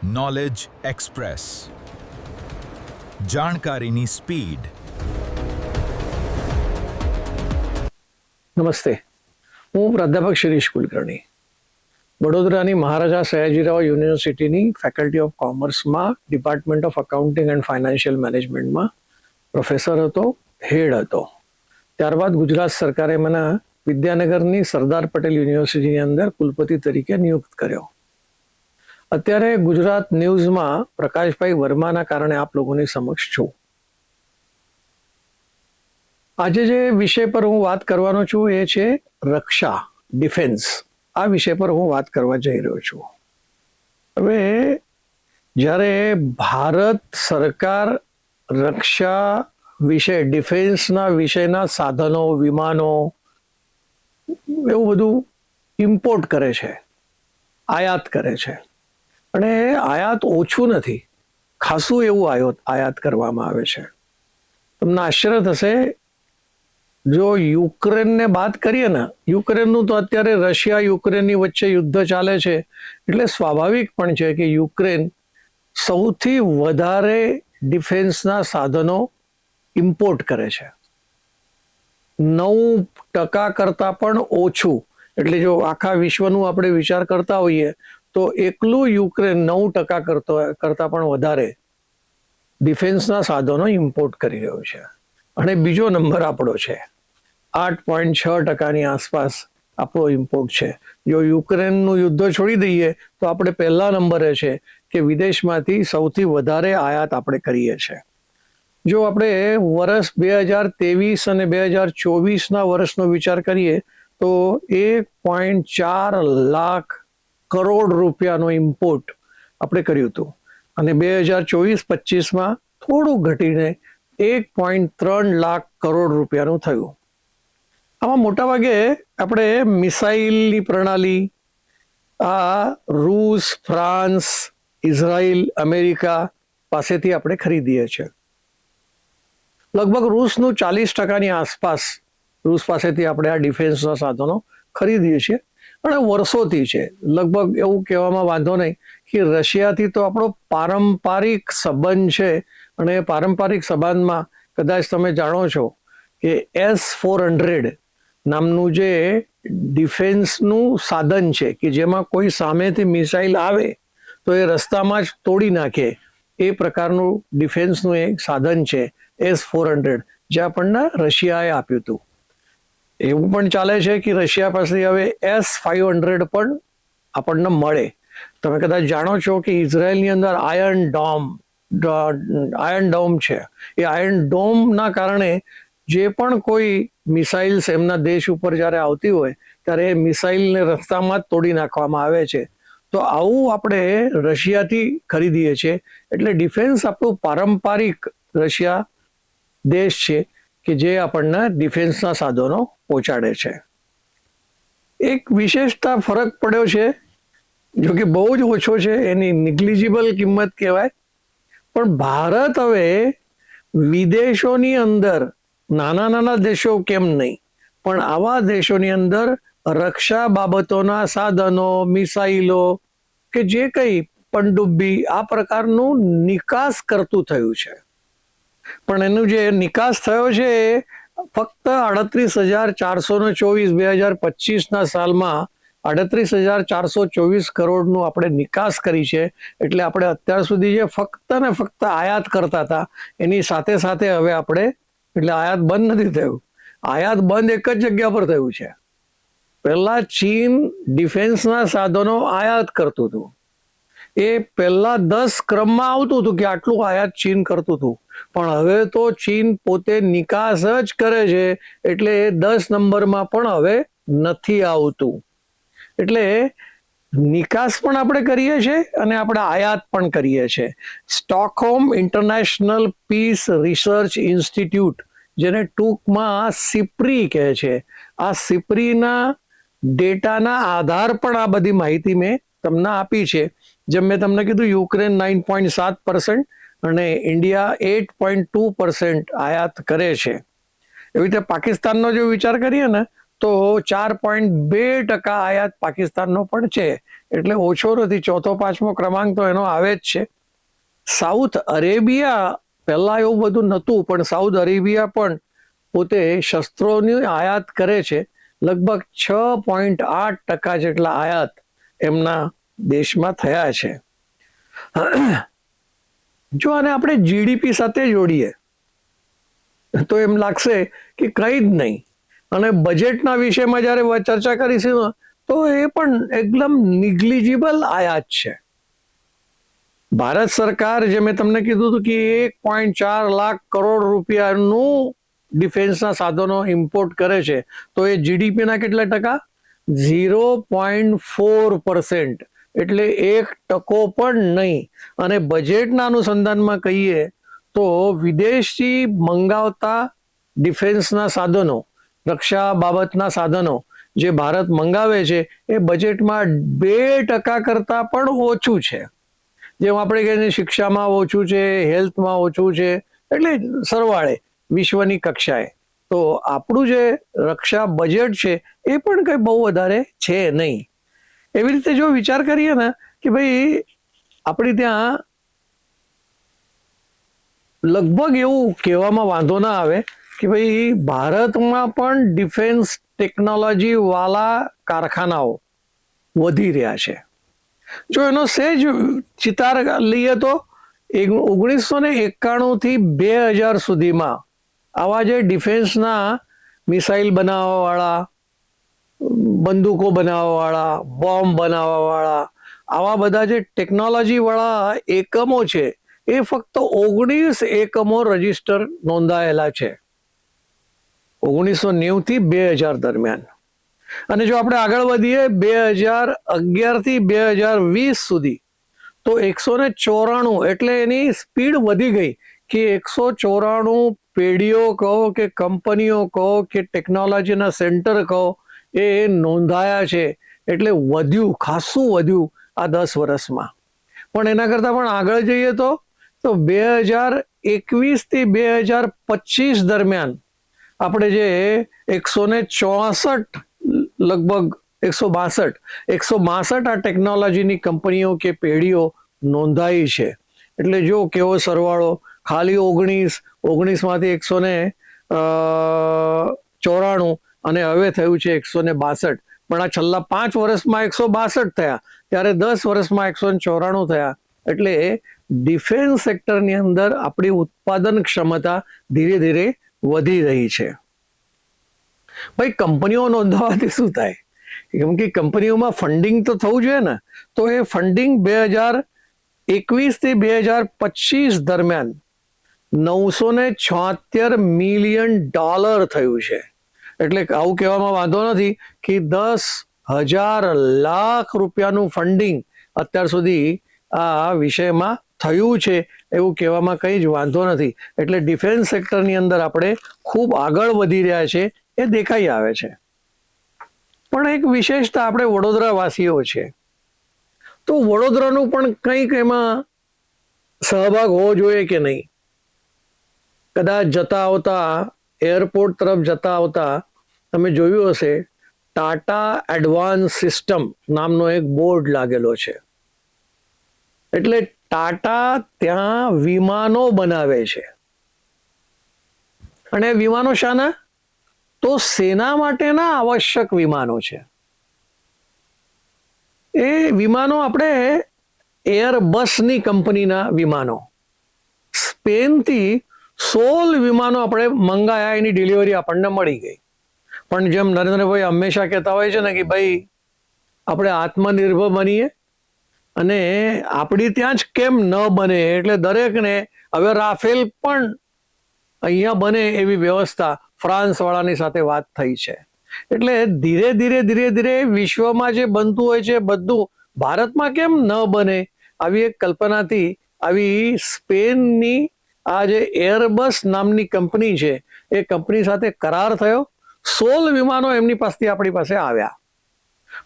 Knowledge Express, જાણકારીની speed. નમસ્તે, હું પ્રાધ્યાપક શિરીષ કુલકર્ણી, વડોદરાની મહારાજા સયાજીરાવ યુનિવર્સિટીની ફેકલ્ટી ઓફ કોમર્સમાં department of accounting and financial મેનેજમેન્ટમાં પ્રોફેસર હતો, હેડ હતો. ત્યારબાદ ગુજરાત સરકારે મને વિદ્યાનગરની સરદાર પટેલ યુનિવર્સિટીની અંદર કુલપતિ તરીકે નિયુક્ત કર્યો. અત્યારે ગુજરાત ન્યૂઝમાં પ્રકાશભાઈ વર્માના કારણે આપ લોકોની સમક્ષ છું. આજે જે વિષય પર હું વાત કરવાનો છું એ છે રક્ષા, ડિફેન્સ. આ વિષય પર હું વાત કરવા જઈ રહ્યો છું. હવે જ્યારે ભારત સરકાર રક્ષા વિશે, ડિફેન્સના વિષયના સાધનો, વિમાનો એવું બધું ઇમ્પોર્ટ કરે છે, આયાત કરે છે, અને આયાત ઓછું નથી, ખાસું એવું આયાત કરવામાં આવે છે. તમને આશ્ચર્ય થશે, જો યુક્રેનને બાદ કરીએ ને, યુક્રેનનું તો અત્યારે રશિયા યુક્રેનની વચ્ચે યુદ્ધ ચાલે છે, એટલે સ્વાભાવિક પણ છે કે યુક્રેન સૌથી વધારે ડિફેન્સના સાધનો ઇમ્પોર્ટ કરે છે. 9% કરતાં પણ ઓછું. એટલે જો આખા વિશ્વનું આપણે વિચાર કરતા હોઈએ તો એકલું યુક્રેન 9% કરતાં પણ વધારે ડિફેન્સના સાધનો ઇમ્પોર્ટ કરી રહ્યો છે. અને બીજો નંબર આપણો છે, 8.6%ની આસપાસ આપણો ઇમ્પોર્ટ છે. જો યુક્રેનનું યુદ્ધ છોડી દઈએ તો આપણે પહેલા નંબરે છે કે વિદેશમાંથી સૌથી વધારે આયાત આપણે કરીએ છીએ. જો આપણે વર્ષ 2023 અને 2024ના વર્ષનો વિચાર કરીએ તો 1.4 લાખ કરોડ રૂપિયાનો ઇમ્પોર્ટ આપણે કર્યું હતું, અને 2024-25માં થોડું ઘટીને 1.3 લાખ કરોડ રૂપિયાનું થયું. આમાં મોટાભાગે આપણે મિસાઇલની પ્રણાલી આ રૂસ, ફ્રાન્સ, ઇઝરાયલ, અમેરિકા પાસેથી આપણે ખરીદીએ છીએ. લગભગ રૂસનું 40%ની આસપાસ રૂસ પાસેથી આપણે આ ડિફેન્સના સાધનો ખરીદીએ છીએ, અને વર્ષોથી છે. લગભગ એવું કહેવામાં વાંધો નહીં કે રશિયાથી તો આપણો પારંપરિક સંબંધ છે, અને પારંપરિક સંબંધમાં કદાચ તમે જાણો છો કે S-400 નામનું જે ડિફેન્સનું સાધન છે કે જેમાં કોઈ સામેથી મિસાઇલ આવે તો એ રસ્તામાં જ તોડી નાખે, એ પ્રકારનું ડિફેન્સનું એક સાધન છે S-400, જે આપણને રશિયાએ આપ્યું હતું. એવું પણ ચાલે છે કે રશિયા પાસેથી હવે S-500 પણ આપણને મળે. તમે કદાચ જાણો છો કે ઇઝરાયલની અંદર આયર્ન ડોમ છે. એ આયર્ન ડોમના કારણે જે પણ કોઈ મિસાઇલ્સ એમના દેશ ઉપર જ્યારે આવતી હોય ત્યારે એ મિસાઇલને રસ્તામાં જ તોડી નાખવામાં આવે છે. તો આવું આપણે રશિયાથી ખરીદીએ છીએ. એટલે ડિફેન્સ આપણું પારંપરિક રશિયા દેશ છે કે જે આપણને ડિફેન્સના સાધનો પહોંચાડે છે. એક વિશેષતા ફરક પડ્યો છે, જો કે બહુ જ ઓછો છે, એની નિગ્લિજિબલ કિંમત કહેવાય. પણ ભારત હવે વિદેશોની અંદર, નાના નાના દેશો કેમ નહીં, પણ આવા દેશોની અંદર રક્ષા બાબતોના સાધનો, મિસાઇલો કે જે કંઈ પનડુબ્બી આ પ્રકારનું નિકાસ કરતું થયું છે. પણ એનું જે નિકાસ થયો છે એ ફક્ત 38,424 2025ના સાલમાં 38,424 કરોડનું આપણે નિકાસ કરી છે. એટલે આપણે અત્યાર સુધી જે ફક્ત ને ફક્ત આયાત કરતા હતા એની સાથે સાથે હવે આપણે, એટલે આયાત બંધ નથી થયું, આયાત બંધ એક જ જગ્યા પર થયું છે. પહેલા ચીન ડિફેન્સના સાધનો આયાત કરતું હતું. એ પહેલા 10 ક્રમમાં આવતું હતું કે આટલું આયાત ચીન કરતું હતું, પણ હવે તો ચીન પોતે નિકાસ જ કરે છે, એટલે એ 10 નંબરમાં પણ હવે નથી આવતું. એટલે નિકાસ પણ આપણે કરીએ છીએ અને આપણે આયાત પણ કરીએ છીએ. Stockholm International Peace Research Institute, જેને ટૂંકમાં સિપ્રી કહે છે, આ સિપ્રીના ડેટાના આધાર પણ આ બધી માહિતી મેં તમને આપી છે. જેમ મેં તમને કીધું, યુક્રેન 9.7% અને ઇન્ડિયા 8.2% આયાત કરે છે. એવી રીતે પાકિસ્તાનનો જો વિચાર કરીએ ને તો 4.2% આયાત પાકિસ્તાનનો પણ છે, એટલે ઓછો નથી. ચોથો પાંચમો ક્રમાંક તો એનો આવે જ છે. સાઉથ અરેબિયા, પહેલા એવું બધું નહોતું, પણ સાઉથ અરેબિયા પણ પોતે શસ્ત્રોની આયાત કરે છે. લગભગ 6.8% જેટલા આયાત એમના દેશમાં થયા છે. જો આને આપણે જીડીપી સાથે જોડીએ તો એમ લાગશે કે કંઈ જ નહીં. અને બજેટના વિષયમાં જ્યારે ચર્ચા કરીશું તો એ પણ એકદમ નિગ્લિજિબલ આયાત છે. ભારત સરકાર, જે મેં તમને કીધું હતું કે 1.4 લાખ કરોડ રૂપિયાનું ડિફેન્સના સાધનો ઇમ્પોર્ટ કરે છે, તો એ જીડીપીના કેટલા ટકા? 0.4%, એટલે 1% પણ નહીં. અને બજેટના અનુસંધાનમાં કહીએ તો વિદેશથી મંગાવતા ડિફેન્સના સાધનો, રક્ષા બાબતના સાધનો જે ભારત મંગાવે છે એ બજેટમાં 2% કરતાં પણ ઓછું છે. જેમ આપણે કહીએ શિક્ષામાં ઓછું છે, હેલ્થમાં ઓછું છે, એટલે સરવાળે વિશ્વની કક્ષાએ તો આપણું જે રક્ષા બજેટ છે એ પણ કંઈ બહુ વધારે છે નહીં. એવી રીતે જો વિચાર કરીએ ને કે ભાઈ આપણી ત્યાં લગભગ એવું કહેવામાં વાંધો ના આવે કે ભાઈ ભારતમાં પણ ડિફેન્સ ટેકનોલોજી વાળા કારખાનાઓ વધી રહ્યા છે. જો એનો સહેજ ચિતાર લઈએ તો 1991 થી 2000 સુધીમાં આવા જે ડિફેન્સના મિસાઇલ બનાવવાવાળા, બંદૂકો બનાવવાવાળા, બોમ્બ બનાવવાવાળા, આવા બધા જે ટેકનોલોજી વાળા એકમો છે એ ફક્ત 19 એકમો રજીસ્ટર નોંધાયેલા છે 1990 થી 2000 દરમિયાન. અને જો આપણે આગળ વધીએ 2011 થી 2020 સુધી તો 194, એટલે એની સ્પીડ વધી ગઈ કે 194 પેઢીઓ કહો કે કંપનીઓ કહો કે ટેકનોલોજીના સેન્ટર કહો એ નોંધાયા છે. એટલે વધ્યું, ખાસું વધ્યું આ 10 વર્ષમાં. પણ એના કરતાં પણ આગળ જઈએ તો 2021 થી 2025 દરમિયાન આપણે જે 164, લગભગ 162 આ ટેકનોલોજીની કંપનીઓ કે પેઢીઓ નોંધાઈ છે. એટલે જો કેવો સરવાળો, ખાલી 19માંથી 194 અને હવે થયું છે 162. પણ આ છેલ્લા 5 વર્ષમાં 162 થયા, ત્યારે 10 વર્ષમાં 194 થયા. એટલે ડિફેન્સ સેક્ટરની અંદર આપણી ઉત્પાદન ક્ષમતા ધીરે ધીરે વધી રહી છે. ભાઈ કંપનીઓ નોંધાવાથી શું થાય? કેમ કે કંપનીઓમાં ફંડિંગ તો થવું જોઈએ ને. તો એ ફંડિંગ 2021 થી 2025 દરમિયાન $976 મિલિયન થયું છે. એટલે આવું કહેવામાં વાંધો નથી કે 10,000 લાખ રૂપિયાનું ફંડિંગ અત્યાર સુધી આ વિષયમાં થયું છે, એવું કહેવામાં કંઈ જ વાંધો નથી. એટલે ડિફેન્સ સેક્ટરની અંદર આપણે ખૂબ આગળ વધી રહ્યા છે એ દેખાઈ આવે છે. પણ એક વિશેષતા આપણે વડોદરાવાસીઓ છે, તો વડોદરાનું પણ કંઈક એમાં સહભાગ હોવો જોઈએ કે નહીં? કદાચ જતા આવતા, એરપોર્ટ તરફ જતા આવતા તમે જોયું હશે ટાટા એડવાન્સ સિસ્ટમ નામનો એક બોર્ડ લાગેલો છે. એટલે ટાટા ત્યાં વિમાનો બનાવે છે. અને વિમાનો શાના? તો સેના માટેના આવશ્યક વિમાનો છે. એ વિમાનો આપણે એરબસની કંપનીના વિમાનો, સ્પેનથી 16 વિમાનો આપણે મંગાયા, એની ડિલિવરી આપણને મળી ગઈ. પણ જેમ નરેન્દ્રભાઈ હંમેશા કહેતા હોય છે ને કે ભાઈ આપણે આત્મનિર્ભર બનીએ અને આપણી ત્યાં જ કેમ ન બને, એટલે દરેકને હવે રાફેલ પણ અહીંયા બને એવી વ્યવસ્થા ફ્રાન્સ વાળાની સાથે વાત થઈ છે. એટલે ધીરે ધીરે વિશ્વમાં જે બનતું હોય છે બધું ભારતમાં કેમ ન બને, આવી એક કલ્પનાથી આવી સ્પેનની આ જે એરબસ નામની કંપની છે એ કંપની સાથે કરાર થયો. 16 વિમાનો એમની પાસેથી આપણી પાસે આવ્યા.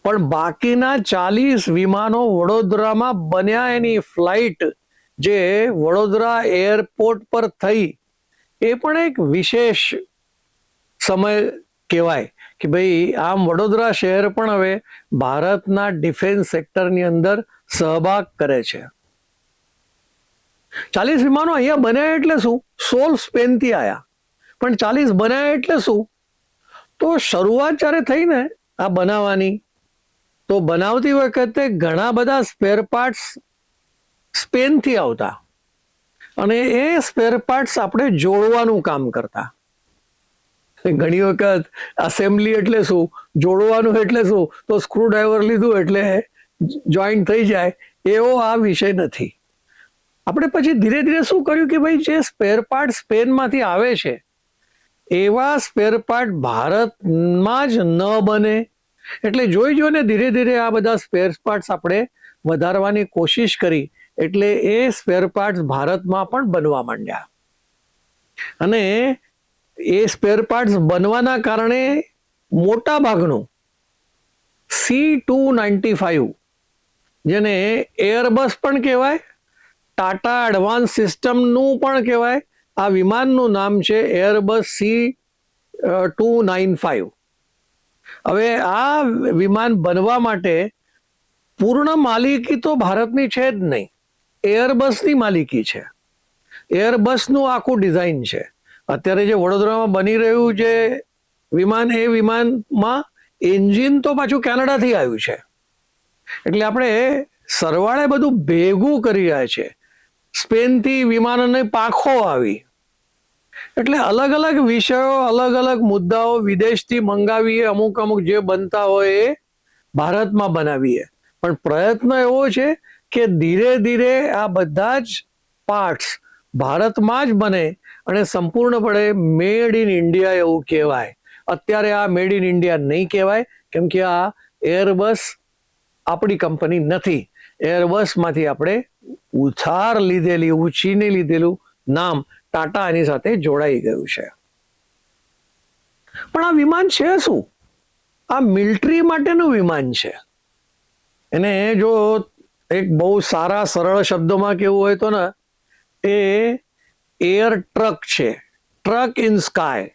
પણ બાકીના 40 વિમાનો વડોદરામાં બન્યા. એની ફ્લાઇટ જે વડોદરા એરપોર્ટ પર થઈ એ પણ એક વિશેષ સમય કહેવાય કે ભાઈ આમ વડોદરા શહેર પણ હવે ભારતના ડિફેન્સ સેક્ટરની અંદર સહભાગ કરે છે. 40 વિમાનો અહીંયા બન્યા એટલે શું? 16 સ્પેનથી આવ્યા, પણ 40 બન્યા એટલે શું? તો શરૂઆત જ્યારે થઈ ને આ બનાવવાની, તો બનાવતી વખતે ઘણા બધા સ્પેર પાર્ટ્સ સ્પેનથી આવતા અને એ સ્પેર પાર્ટ્સ આપણે જોડવાનું કામ કરતા. ઘણી વખત અસેમ્બલી એટલે શું, જોડવાનું એટલે શું, તો સ્ક્રૂ ડ્રાઈવર લીધું એટલે જોઈન્ટ થઈ જાય, એવો આ વિષય નથી. આપણે પછી ધીરે ધીરે શું કર્યું કે ભાઈ જે સ્પેર પાર્ટ સ્પેનમાંથી આવે છે એવા સ્પેર પાર્ટ ભારતમાં જ ન બને, એટલે જોઈને ધીરે ધીરે આ બધા સ્પેર પાર્ટ્સ આપણે વધારવાની કોશિશ કરી, એટલે એ સ્પેર પાર્ટ્સ ભારતમાં પણ બનવા માંડ્યા. અને એ સ્પેર પાર્ટ્સ બનવાના કારણે મોટા ભાગનું C295, જેને એરબસ પણ કહેવાય, ટાટા એડવાન્સ સિસ્ટમનું પણ કહેવાય, આ વિમાનનું નામ છે એરબસ C295. હવે આ વિમાન બનવા માટે પૂર્ણ માલિકી તો ભારતની છે જ નહીં, એરબસની માલિકી છે. એરબસનું આખું ડિઝાઇન છે. અત્યારે જે વડોદરામાં બની રહ્યું જે વિમાન, એ વિમાનમાં એન્જિન તો પાછું કેનેડાથી આવ્યું છે. એટલે આપણે સરવાળે બધું ભેગું કરી રહ્યા છે. સ્પેનથી વિમાનોની પાંખો આવી, એટલે અલગ અલગ વિષયો, અલગ અલગ મુદ્દાઓ વિદેશથી મંગાવીએ, અમુક જે બનતા હોય એ ભારતમાં બનાવીએ. પણ પ્રયત્ન એવો છે કે ધીરે ધીરે આ બધા જ પાર્ટ્સ ભારતમાં જ બને અને સંપૂર્ણપણે મેડ ઇન ઇન્ડિયા એવું કહેવાય. અત્યારે આ મેડ ઇન ઇન્ડિયા નહીં કહેવાય, કેમ કે આ એરબસ આપણી કંપની નથી. એરબસમાંથી આપણે ઉધાર લીધેલી, ઉછીને લીધેલું નામ ટાટા એની સાથે જોડાઈ ગયું છે. પણ આ વિમાન છે શું? આ મિલિટરી માટેનું વિમાન છે. એને જો એક બહુ સારા સરળ શબ્દોમાં કેવું હોય તો ને, એ એર ટ્રક છે. Truck in sky.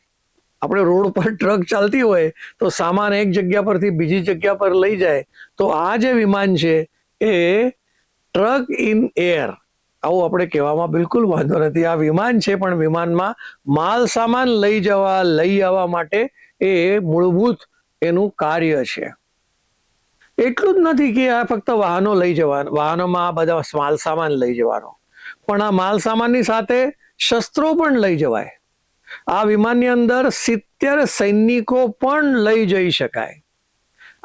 આપણે રોડ પર ટ્રક ચાલતી હોય તો સામાન એક જગ્યા પરથી બીજી જગ્યા પર લઈ જાય, તો આ જે વિમાન છે એ ટ્રક ઇન એર, આવું આપણે કહેવામાં બિલકુલ વાંધો નથી. આ વિમાન છે, પણ વિમાનમાં માલ સામાન લઈ આવવા માટે એ મૂળભૂત એનું કાર્ય છે. એટલું જ નથી કે આ ફક્ત વાહનો લઈ જવાનું, વાહનોમાં આ બધા માલ સામાન લઈ જવાનો, પણ આ માલ સામાનની સાથે શસ્ત્રો પણ લઈ જવાય. આ વિમાનની અંદર 70 સૈનિકો પણ લઈ જઈ શકાય.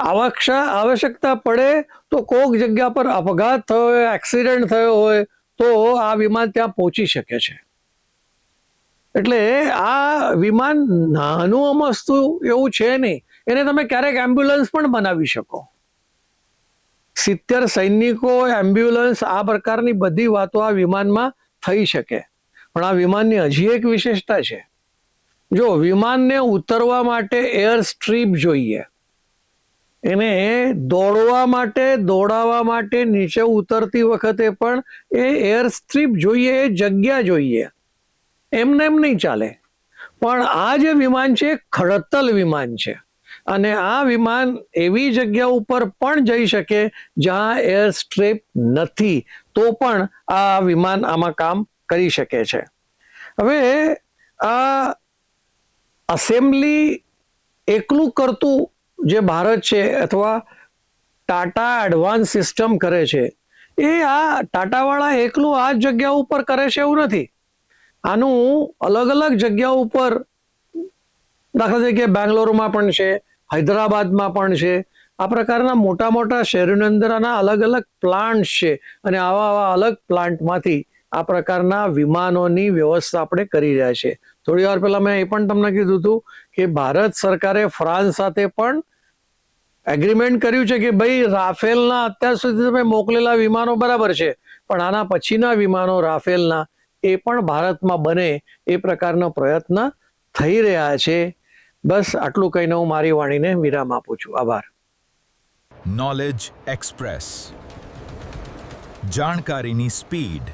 આવશ્યકતા પડે તો કોઈક જગ્યા પર અપઘાત થયો હોય, એક્સિડન્ટ થયો હોય, તો આ વિમાન ત્યાં પહોંચી શકે છે. એટલે આ વિમાન નાનું અમસ્તું એવું છે નહીં, એને તમે ક્યારેક એમ્બ્યુલન્સ પણ બનાવી શકો. 70 સૈનિકો, એમ્બ્યુલન્સ, આ પ્રકારની બધી વાતો આ વિમાનમાં થઈ શકે. પણ આ વિમાનની હજી એક વિશેષતા છે. જો વિમાનને ઉતરવા માટે એર સ્ટ્રીપ જોઈએ, એને દોડવા માટે, દોડાવવા માટે નીચે ઉતરતી વખતે પણ એ એર સ્ટ્રીપ જોઈએ, એ જગ્યા જોઈએ. એમને એમ નહીં ચાલે. પણ આ જે વિમાન છે ખડતલ વિમાન છે, અને આ વિમાન એવી જગ્યા ઉપર પણ જઈ શકે જ્યાં એર સ્ટ્રીપ નથી, તો પણ આ વિમાન આમાં કામ કરી શકે છે. હવે આ અસેમ્બલી એકલું કરતું જે ભારત છે અથવા ટાટા એડવાન્સ સિસ્ટમ કરે છે, એ આ ટાટાવાળા એકલું આ જગ્યા ઉપર કરે છે એવું નથી. આનું અલગ અલગ જગ્યાઓ ઉપર, દાખલા તરીકે બેંગ્લોરમાં પણ છે, હૈદરાબાદમાં પણ છે, આ પ્રકારના મોટા મોટા શહેરોની અંદર આના અલગ અલગ પ્લાન્ટ છે, અને આવા અલગ પ્લાન્ટમાંથી આ પ્રકારના વિમાનોની વ્યવસ્થા આપણે કરી રહ્યા છે. થોડી વાર પહેલા મેં એ પણ તમને કીધું હતું કે ભારત સરકારે ફ્રાન્સ સાથે પણ એગ્રીમેન્ટ કર્યું છે કે ભાઈ રાફેલના અત્યાર સુધી તમે મોકલેલા વિમાનો બરાબર છે, પણ આના પછીના વિમાનો રાફેલના એ પણ ભારતમાં બને એ પ્રકારનો પ્રયત્ન થઈ રહ્યા છે. બસ આટલું કહીને હું મારી વાણીને વિરામ આપું છું. આભાર. નોલેજ એક્સપ્રેસ, જાણકારીની સ્પીડ.